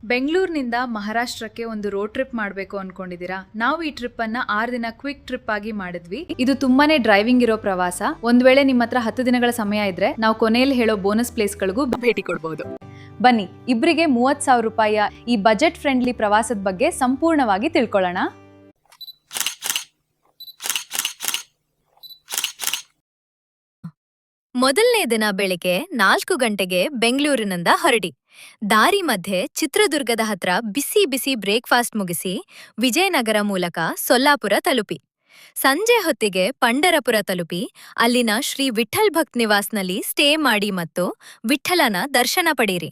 ಬೆಂಗಳೂರಿನಿಂದ ಮಹಾರಾಷ್ಟ್ರಕ್ಕೆ ಒಂದು ರೋಡ್ ಟ್ರಿಪ್ ಮಾಡಬೇಕು ಅನ್ಕೊಂಡಿದ್ದೀರಾ? ನಾವು ಈ ಟ್ರಿಪ್ ಅನ್ನ 6 ದಿನ ಕ್ವಿಕ್ ಟ್ರಿಪ್ ಆಗಿ ಮಾಡಿದ್ವಿ. ಇದು ತುಂಬಾನೇ ಡ್ರೈವಿಂಗ್ ಇರೋ ಪ್ರವಾಸ. ಒಂದ್ ವೇಳೆ ನಿಮ್ಮ ಹತ್ರ 10 ದಿನಗಳ ಸಮಯ ಇದ್ರೆ ನಾವು ಕೊನೆಯಲ್ಲಿ ಹೇಳೋ ಬೋನಸ್ ಪ್ಲೇಸ್ಗಳಿಗೂ ಭೇಟಿ ಕೊಡಬಹುದು. ಬನ್ನಿ, ಇಬ್ಬರಿಗೆ 30,000 ರೂಪಾಯಿಯ ಈ ಬಜೆಟ್ ಫ್ರೆಂಡ್ಲಿ ಪ್ರವಾಸದ ಬಗ್ಗೆ ಸಂಪೂರ್ಣವಾಗಿ ತಿಳ್ಕೊಳ್ಳೋಣ. ಮೊದಲನೇ ದಿನ ಬೆಳಿಗ್ಗೆ 4 ಗಂಟೆಗೆ ಬೆಂಗಳೂರಿನಿಂದ ಹೊರಡಿ. ದಾರಿ ಮಧ್ಯೆ ಚಿತ್ರದುರ್ಗದ ಹತ್ರ ಬಿಸಿ ಬಿಸಿ ಬ್ರೇಕ್ಫಾಸ್ಟ್ ಮುಗಿಸಿ ವಿಜಯನಗರ ಮೂಲಕ ಸೊಲ್ಲಾಪುರ ತಲುಪಿ. ಸಂಜೆ ಹೊತ್ತಿಗೆ ಪಂಢರಪುರ ತಲುಪಿ ಅಲ್ಲಿನ ಶ್ರೀ ವಿಠ್ಠಲ್ ಭಕ್ತ್ ನಿವಾಸ್ನಲ್ಲಿ ಸ್ಟೇ ಮಾಡಿ ಮತ್ತು ವಿಠ್ಠಲನ ದರ್ಶನ ಪಡೀರಿ.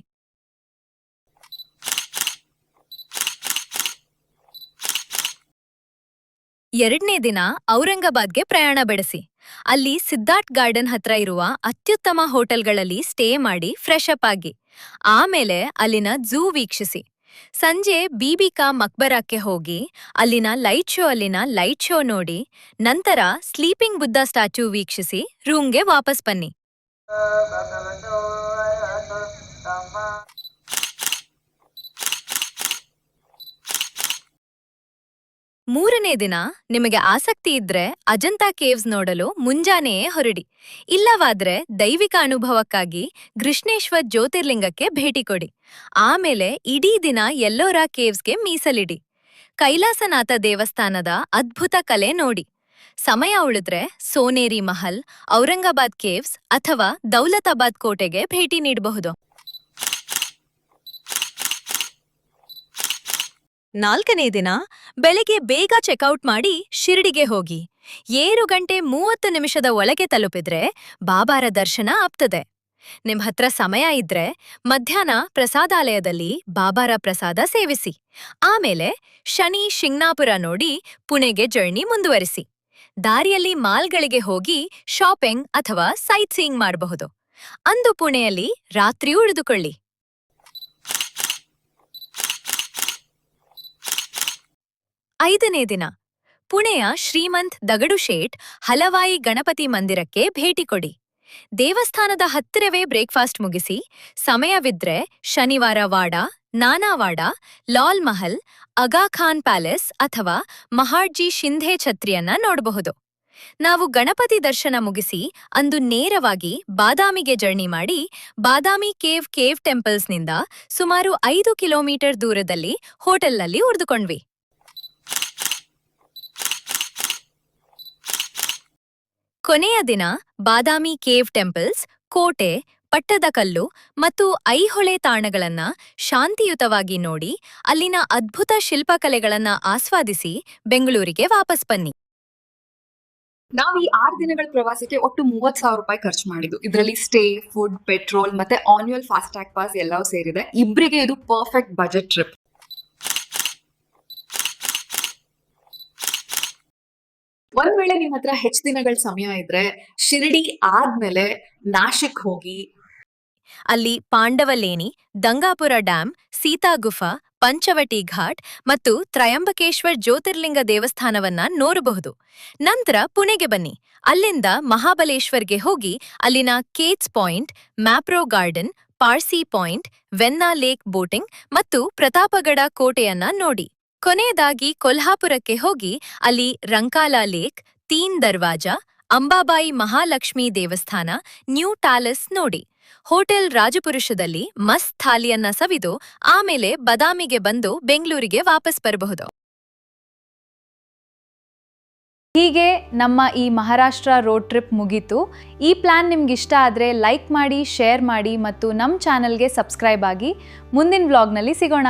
ಎರಡನೇ ದಿನ ಔರಂಗಾಬಾದ್ಗೆ ಪ್ರಯಾಣ ಬೆಳೆಸಿ. ಅಲ್ಲಿ ಸಿದ್ಧಾರ್ಥ್ ಗಾರ್ಡನ್ ಹತ್ರ ಇರುವ ಅತ್ಯುತ್ತಮ ಹೋಟೆಲ್ಗಳಲ್ಲಿ ಸ್ಟೇ ಮಾಡಿ ಫ್ರೆಶ್ ಅಪ್ ಆಗಿ ಆಮೇಲೆ ಅಲ್ಲಿನ ಝೂ ವೀಕ್ಷಿಸಿ. ಸಂಜೆ ಬೀಬಿಕಾ ಮಕ್ಬರಾಕ್ಕೆ ಹೋಗಿ ಅಲ್ಲಿನ ಲೈಟ್ ಶೋ ನೋಡಿ ನಂತರ ಸ್ಲೀಪಿಂಗ್ ಬುದ್ಧ ಸ್ಟ್ಯಾಚ್ಯೂ ವೀಕ್ಷಿಸಿ ರೂಮ್ಗೆ ವಾಪಸ್ ಬನ್ನಿ. ಮೂರನೇ ದಿನ ನಿಮಗೆ ಆಸಕ್ತಿ ಇದ್ರೆ ಅಜಂತಾ ಕೇವ್ಸ್ ನೋಡಲು ಮುಂಜಾನೆಯೇ ಹೊರಡಿ. ಇಲ್ಲವಾದ್ರೆ ದೈವಿಕ ಅನುಭವಕ್ಕಾಗಿ ಕೃಷ್ಣೇಶ್ವರ್ ಜ್ಯೋತಿರ್ಲಿಂಗಕ್ಕೆ ಭೇಟಿ ಕೊಡಿ. ಆಮೇಲೆ ಇಡೀ ದಿನ ಎಲ್ಲೋರಾ ಕೇವ್ಸ್ಗೆ ಮೀಸಲಿಡಿ. ಕೈಲಾಸನಾಥ ದೇವಸ್ಥಾನದ ಅದ್ಭುತ ಕಲೆ ನೋಡಿ. ಸಮಯ ಉಳಿದ್ರೆ ಸೋನೇರಿ ಮಹಲ್, ಔರಂಗಾಬಾದ್ ಕೇವ್ಸ್ ಅಥವಾ ದೌಲತಾಬಾದ್ ಕೋಟೆಗೆ ಭೇಟಿ ನೀಡಬಹುದು. 4ನೇ ದಿನ ಬೆಳಗ್ಗೆ ಬೇಗ ಚೆಕ್ಔಟ್ ಮಾಡಿ ಶಿರ್ಡಿಗೆ ಹೋಗಿ 7 ಗಂಟೆ 30 ನಿಮಿಷದ ಒಳಗೆ ತಲುಪಿದ್ರೆ ಬಾಬಾರ ದರ್ಶನ ಆಗ್ತದೆ. ನಿಮ್ ಹತ್ರ ಸಮಯ ಇದ್ರೆ ಮಧ್ಯಾಹ್ನ ಪ್ರಸಾದಾಲಯದಲ್ಲಿ ಬಾಬಾರ ಪ್ರಸಾದ ಸೇವಿಸಿ. ಆಮೇಲೆ ಶನಿ ಶಿಂಗ್ನಾಪುರ ನೋಡಿ ಪುಣೆಗೆ ಜರ್ನಿ ಮುಂದುವರಿಸಿ. ದಾರಿಯಲ್ಲಿ ಮಾಲ್ಗಳಿಗೆ ಹೋಗಿ ಶಾಪಿಂಗ್ ಅಥವಾ ಸೈಟ್ ಸೀಯಿಂಗ್ ಮಾಡಬಹುದು. ಅಂದು ಪುಣೆಯಲ್ಲಿ ರಾತ್ರಿ ಉಳಿದುಕೊಳ್ಳಿ. 5ನೇ ದಿನ ಪುಣೆಯ ಶ್ರೀಮಂತ್ ದಗಡುಶೇಠ್ ಹಲವಾಯಿ ಗಣಪತಿ ಮಂದಿರಕ್ಕೆ ಭೇಟಿ ಕೊಡಿ. ದೇವಸ್ಥಾನದ ಹತ್ತಿರವೇ ಬ್ರೇಕ್ಫಾಸ್ಟ್ ಮುಗಿಸಿ ಸಮಯವಿದ್ರೆ ಶನಿವಾರ ವಾಡ, ನಾನಾವಾಡ, ಲಾಲ್ ಮಹಲ್, ಆಗಾ ಖಾನ್ ಪ್ಯಾಲೇಸ್ ಅಥವಾ ಮಹಾಡ್ಜಿ ಶಿಂಧೆ ಛತ್ರಿಯನ್ನ ನೋಡಬಹುದು. ನಾವು ಗಣಪತಿ ದರ್ಶನ ಮುಗಿಸಿ ಅಂದು ನೇರವಾಗಿ ಬಾದಾಮಿಗೆ ಜರ್ನಿ ಮಾಡಿ ಬಾದಾಮಿ ಕೇವ್ ಟೆಂಪಲ್ಸ್ನಿಂದ ಸುಮಾರು 5 ಕಿಲೋಮೀಟರ್ ದೂರದಲ್ಲಿ ಹೋಟೆಲ್ನಲ್ಲಿ ಉಳಿದುಕೊಂಡ್ವಿ. ಕೊನೆಯ ದಿನ ಬಾದಾಮಿ ಕೇವ್ ಟೆಂಪಲ್ಸ್, ಕೋಟೆ, ಪಟ್ಟದಕಲ್ಲು ಮತ್ತು ಐಹೊಳೆ ತಾಣಗಳನ್ನ ಶಾಂತಿಯುತವಾಗಿ ನೋಡಿ ಅಲ್ಲಿನ ಅದ್ಭುತ ಶಿಲ್ಪಕಲೆಗಳನ್ನ ಆಸ್ವಾದಿಸಿ ಬೆಂಗಳೂರಿಗೆ ವಾಪಸ್ ಬನ್ನಿ. ನಾವು ಈ 6 ದಿನಗಳ ಪ್ರವಾಸಕ್ಕೆ ಒಟ್ಟು 30,000 ರೂಪಾಯಿ ಖರ್ಚು ಮಾಡಿದ್ದು. ಇದರಲ್ಲಿ ಸ್ಟೇ, ಫುಡ್, ಪೆಟ್ರೋಲ್ ಮತ್ತೆ ಆನ್ಯುವಲ್ ಫಾಸ್ಟ್ ಟ್ಯಾಗ್ ಪಾಸ್ ಎಲ್ಲವೂ ಸೇರಿದೆ. ಇಬ್ಬರಿಗೆ ಇದು ಪರ್ಫೆಕ್ಟ್ ಬಜೆಟ್ ಟ್ರಿಪ್. ಒಂದ್ ವೇಳೆ ನಿಮ್ ಹತ್ರ ಹೆಚ್ಚು ದಿನಗಳ ಸಮಯ ಇದ್ರೆ ಶಿರ್ಡಿ ಆದ್ಮೇಲೆ ನಾಶಿಕ್ ಹೋಗಿ ಅಲ್ಲಿ ಪಾಂಡವಲೇನಿ, ದಂಗಾಪುರ ಡ್ಯಾಂ, ಸೀತಾ ಗುಫಾ, ಪಂಚವಟಿ ಘಾಟ್ ಮತ್ತು ತ್ರಯಂಬಕೇಶ್ವರ್ ಜ್ಯೋತಿರ್ಲಿಂಗ ದೇವಸ್ಥಾನವನ್ನ ನೋಡಬಹುದು. ನಂತರ ಪುಣೆಗೆ ಬನ್ನಿ. ಅಲ್ಲಿಂದ ಮಹಾಬಲೇಶ್ವರ್ಗೆ ಹೋಗಿ ಅಲ್ಲಿನ Kate's point, Mapro garden, Parsi point, Venna lake boating ಮತ್ತು ಪ್ರತಾಪಗಡ ಕೋಟೆಯನ್ನ ನೋಡಿ. ಕೊನೆಯದಾಗಿ ಕೊಲ್ಹಾಪುರಕ್ಕೆ ಹೋಗಿ ಅಲ್ಲಿ ರಂಕಾಲಾ ಲೇಕ್, ತೀನ್ ದರ್ವಾಜಾ, ಅಂಬಾಬಾಯಿ ಮಹಾಲಕ್ಷ್ಮಿ ದೇವಸ್ಥಾನ, ನ್ಯೂ ಪ್ಯಾಲೇಸ್ ನೋಡಿ. ಹೋಟೆಲ್ ರಾಜಪುರುಷದಲ್ಲಿ ಮಸ್ತ್ ಥಾಲಿಯನ್ನ ಸವಿದು ಆಮೇಲೆ ಬಾದಾಮಿಗೆ ಬಂದು ಬೆಂಗಳೂರಿಗೆ ವಾಪಸ್ ಬರಬಹುದು. ಹೀಗೆ ನಮ್ಮ ಈ ಮಹಾರಾಷ್ಟ್ರ ರೋಡ್ ಟ್ರಿಪ್ ಮುಗೀತು. ಈ ಪ್ಲಾನ್ ನಿಮ್ಗೆ ಇಷ್ಟ ಆದರೆ ಲೈಕ್ ಮಾಡಿ, ಶೇರ್ ಮಾಡಿ ಮತ್ತು ನಮ್ಮ ಚಾನಲ್ಗೆ ಸಬ್ಸ್ಕ್ರೈಬ್ ಆಗಿ. ಮುಂದಿನ ವ್ಲಾಗ್ನಲ್ಲಿ ಸಿಗೋಣ.